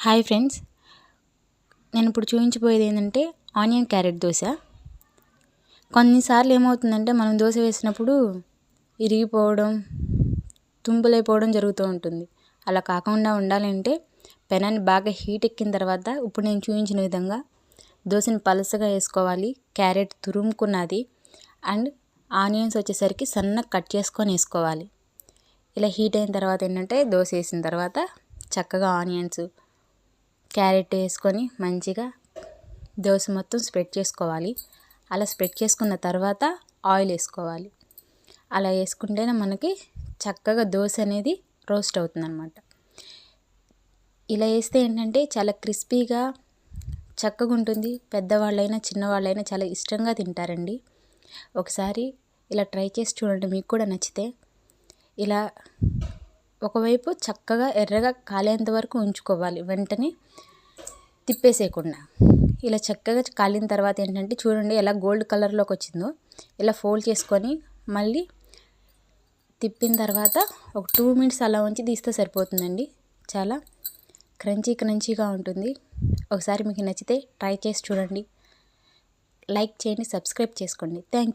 Hi friends, నేను ఇప్పుడు చూపించబోయేది ఏంటంటే ఆనియన్ క్యారెట్ దోశ. కొన్నిసార్లు ఏమవుతుందంటే మనం దోశ వేసినప్పుడు ఇరిగిపోవడం, తుంపులైపోవడం జరుగుతూ ఉంటుంది. అలా కాకుండా ఉండాలంటే పెనాన్ని బాగా హీట్ ఎక్కిన తర్వాత ఇప్పుడు నేను చూపించిన విధంగా దోశని పలసగా వేసుకోవాలి. క్యారెట్ తురుముకున్నది అండ్ ఆనియన్స్ వచ్చేసరికి సన్నగా కట్ చేసుకొని వేసుకోవాలి. ఇలా హీట్ అయిన తర్వాత ఏంటంటే దోశ వేసిన తర్వాత చక్కగా ఆనియన్స్, క్యారెట్ వేసుకొని మంచిగా దోశ మొత్తం స్ప్రెడ్ చేసుకోవాలి. అలా స్ప్రెడ్ చేసుకున్న తర్వాత ఆయిల్ వేసుకోవాలి. అలా వేసుకుంటేనే మనకి చక్కగా దోశ అనేది రోస్ట్ అవుతుందన్నమాట. ఇలా వేస్తే ఏంటంటే చాలా క్రిస్పీగా చక్కగా ఉంటుంది. పెద్దవాళ్ళైనా చిన్నవాళ్ళైనా చాలా ఇష్టంగా తింటారండి. ఒకసారి ఇలా ట్రై చేసి చూడండి, మీకు కూడా నచ్చితే. ఇలా ఒకవైపు చక్కగా ఎర్రగా కాలేంత వరకు ఉంచుకోవాలి, వెంటనే తిప్పేసేయకుండా. ఇలా చక్కగా కాలిన తర్వాత ఏంటంటే చూడండి ఎలా గోల్డ్ కలర్లోకి వచ్చిందో. ఇలా ఫోల్డ్ చేసుకొని మళ్ళీ తిప్పిన తర్వాత ఒక 2 మినిట్స్ అలా ఉంచి తీస్తే సరిపోతుందండి. చాలా క్రంచీగా ఉంటుంది. ఒకసారి మీకు నచ్చితే ట్రై చేసి చూడండి. లైక్ చేయండి, సబ్స్క్రైబ్ చేసుకోండి. Thank you.